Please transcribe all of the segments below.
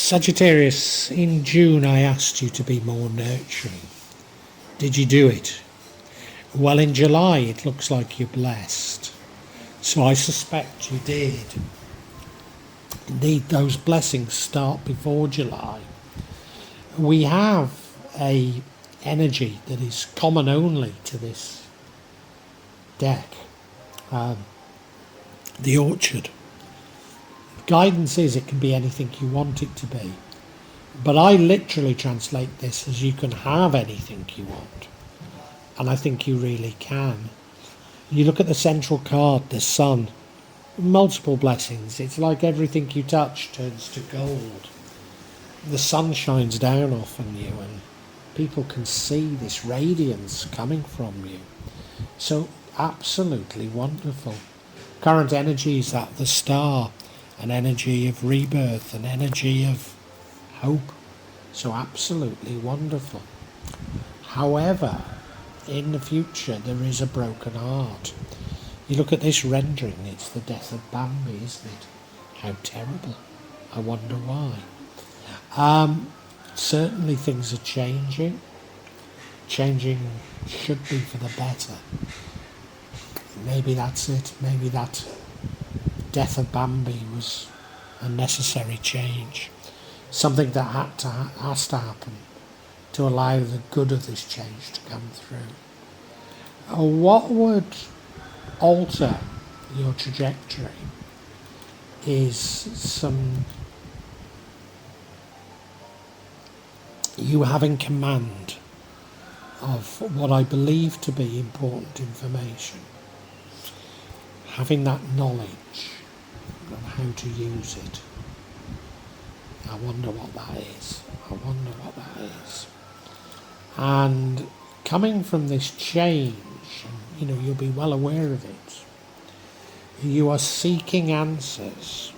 Sagittarius, in June I asked you to be more nurturing. Did you do it? Well, in July it looks like you're blessed. So I suspect you did. Indeed, those blessings start before July. We have a energy that is common only to this deck. The orchard. Guidance is it can be anything you want it to be. But I literally translate this as you can have anything you want. And I think you really can. You look at the central card, the sun, multiple blessings. It's like everything you touch turns to gold. The sun shines down off on you and people can see this radiance coming from you. So absolutely wonderful. Current energy is that the star, an energy of rebirth, an energy of hope. So absolutely wonderful. However, in the future there is a broken heart. You look at this rendering, it's the death of Bambi, isn't it? How terrible. I wonder why. Certainly things are changing. Changing should be for the better. Maybe that's it. Maybe that death of Bambi was a necessary change. Something that has to happen to allow the good of this change to come through. What would alter your trajectory is you having command of what I believe to be important information. Having that knowledge of how to use it. I wonder what that is. I wonder what that is. And coming from this change, and, you'll be well aware of it, you are seeking answers.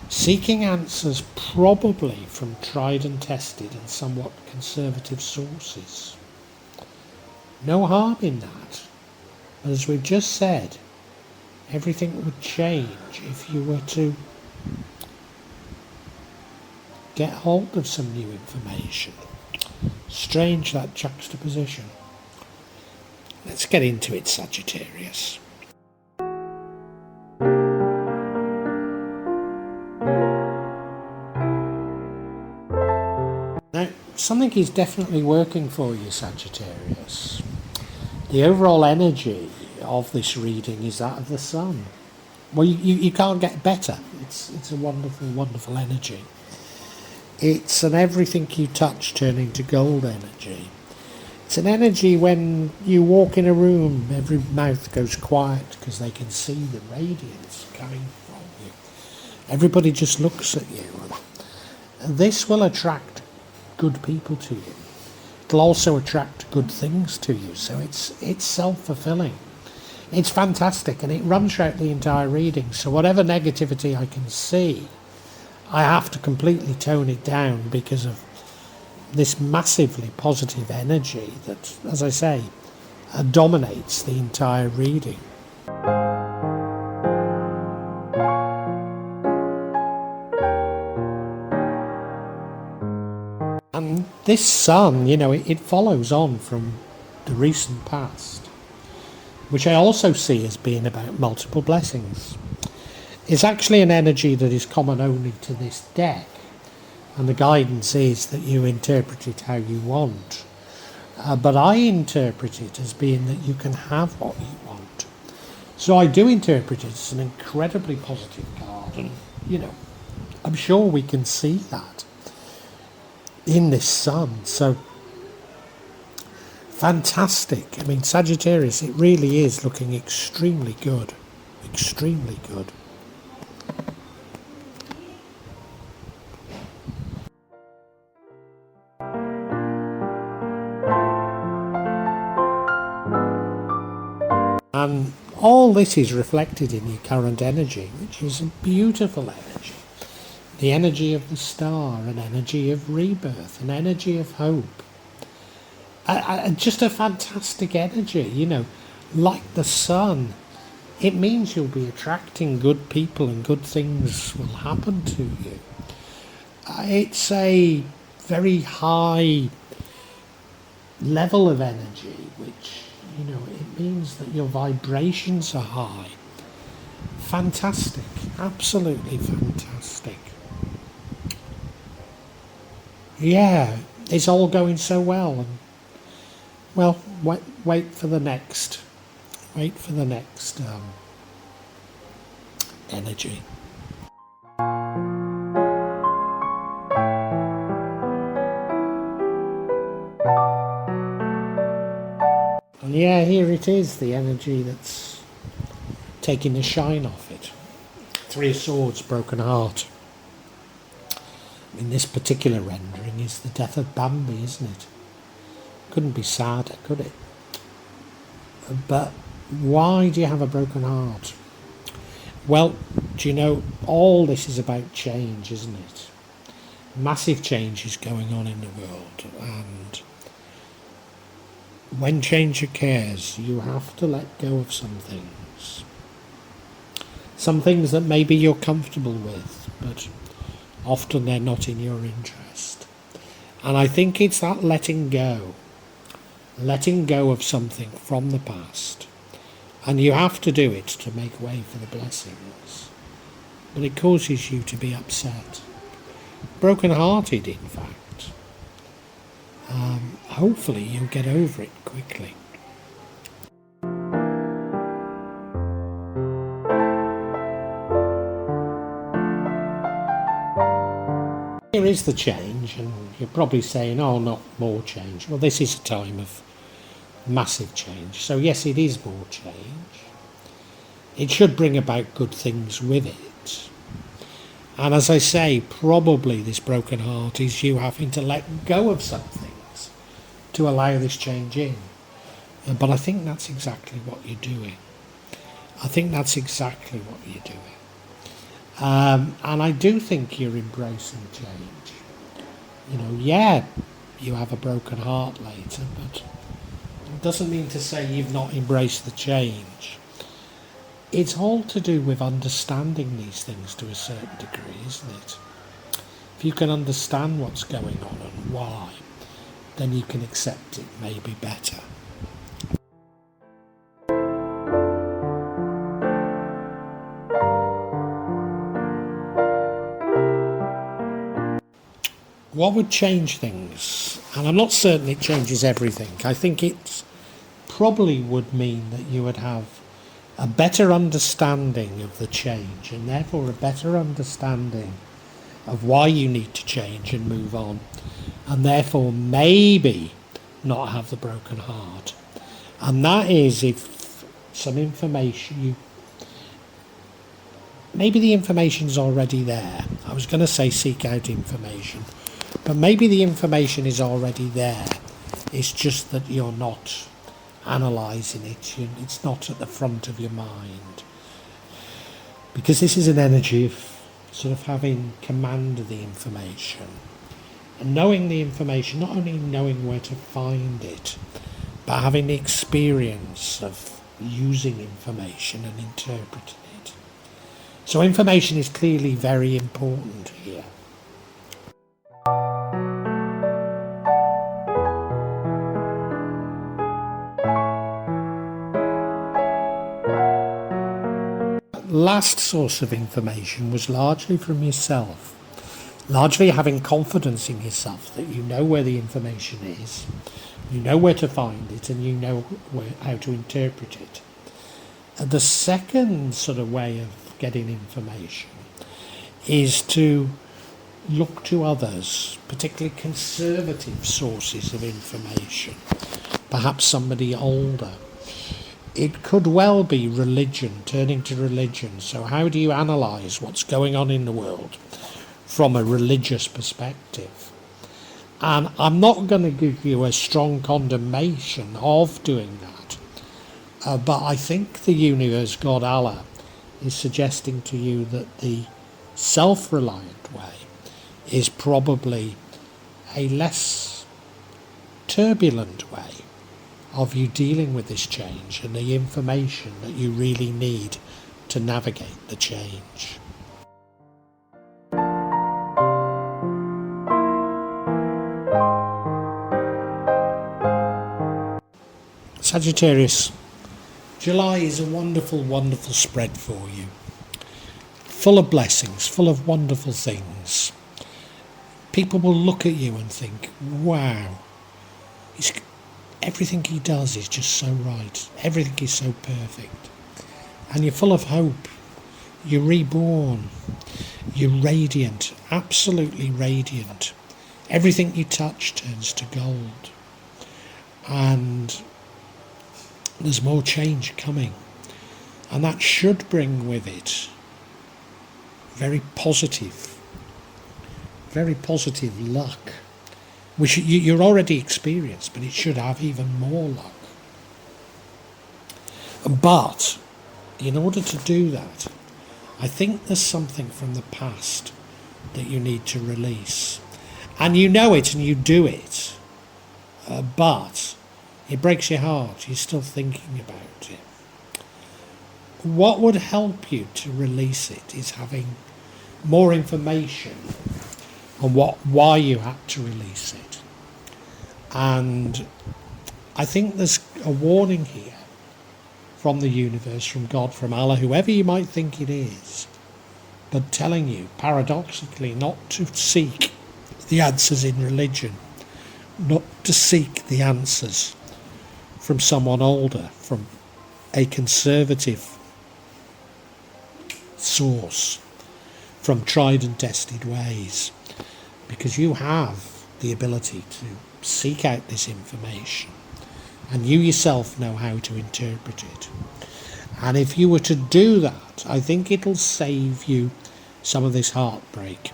Seeking answers probably from tried and tested and somewhat conservative sources. No harm in that. As we've just said, everything would change if you were to get hold of some new information. Strange, that juxtaposition. Let's get into it, Sagittarius. Now, something is definitely working for you, Sagittarius. The overall energy of this reading is that of the sun. Well, you can't get better. It's a wonderful, wonderful energy. It's an everything you touch turning to gold energy. It's an energy when you walk in a room, every mouth goes quiet because they can see the radiance coming from you. Everybody just looks at you. And this will attract good people to you. It'll also attract good things to you. So it's self-fulfilling. It's fantastic, and it runs throughout the entire reading. So whatever negativity I can see, I have to completely tone it down because of this massively positive energy that, as I say, dominates the entire reading. And this sun, it follows on from the recent past, which I also see as being about multiple blessings. It's actually an energy that is common only to this deck, and the guidance is that you interpret it how you want. But I interpret it as being that you can have what you want. So I do interpret it as an incredibly positive card, and I'm sure we can see that in this sun. So fantastic. I mean, Sagittarius, it really is looking extremely good. Extremely good. And all this is reflected in your current energy, which is a beautiful energy. The energy of the star, an energy of rebirth, an energy of hope. Just a fantastic energy, like the sun. it means you'll be attracting good people and good things will happen to you. It's a very high level of energy, which, it means that your vibrations are high. Fantastic, absolutely fantastic. Yeah, it's all going so well. And, well, wait for the next. Wait for the next energy. And yeah, here it is, the energy that's taking the shine off it. Three of Swords, broken heart. In this particular rendering is the death of Bambi, isn't it? Couldn't be sadder, could it? But why do you have a broken heart? Well, do you know, all this is about change, isn't it? Massive change is going on in the world, and when change occurs, you have to let go of some things. Some things that maybe you're comfortable with, but often they're not in your interest. And I think it's that letting go of something from the past. And you have to do it to make way for the blessings. But it causes you to be upset. Broken-hearted, in fact. Hopefully you'll get over it quickly. Here is the change, and you're probably saying, oh, not more change. Well, this is a time of massive change. So yes, it is more change. It should bring about good things with it. And as I say, probably this broken heart is you having to let go of some things to allow this change in. But I think that's exactly what you're doing. I think that's exactly what you're doing. And I do think you're embracing change. Yeah, you have a broken heart later, but it doesn't mean to say you've not embraced the change. It's all to do with understanding these things to a certain degree, isn't it? If you can understand what's going on and why, then you can accept it maybe better. What would change things? And I'm not certain it changes everything. I think it probably would mean that you would have a better understanding of the change, and therefore a better understanding of why you need to change and move on, and therefore maybe not have the broken heart. And that is if some information, maybe the information's already there. I was going to say seek out information, but maybe the information is already there. It's just that you're not analysing it. It's not at the front of your mind. Because this is an energy of sort of having command of the information. And knowing the information, not only knowing where to find it, but having the experience of using information and interpreting it. So information is clearly very important here. Last source of information was largely from yourself, largely having confidence in yourself that you know where the information is, you know where to find it, and you know how to interpret it. And the second sort of way of getting information is to look to others, particularly conservative sources of information, perhaps somebody older. It could well be religion, turning to religion. So how do you analyse what's going on in the world from a religious perspective? And I'm not going to give you a strong condemnation of doing that. But I think the universe, God, Allah, is suggesting to you that the self-reliant way is probably a less turbulent way of you dealing with this change and the information that you really need to navigate the change. Sagittarius, July is a wonderful, wonderful spread for you. Full of blessings, full of wonderful things. People will look at you and think, wow, everything he does is just so right. Everything is so perfect. And you're full of hope. You're reborn. You're radiant, absolutely radiant. Everything you touch turns to gold. And there's more change coming. And that should bring with it very positive luck, which you're already experienced, but it should have even more luck. But in order to do that, I think there's something from the past that you need to release. And you know it and you do it, but it breaks your heart. You're still thinking about it. What would help you to release it is having more information on why you had to release it. And I think there's a warning here from the universe, from God, from Allah, whoever you might think it is, but telling you, paradoxically, not to seek the answers in religion, not to seek the answers from someone older, from a conservative source, from tried and tested ways, because you have the ability to seek out this information and you yourself know how to interpret it. And if you were to do that, I think it'll save you some of this heartbreak.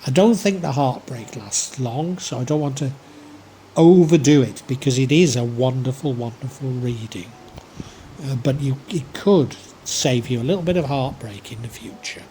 I don't think the heartbreak lasts long, so I don't want to overdo it, because it is a wonderful, wonderful reading. But it could save you a little bit of heartbreak in the future.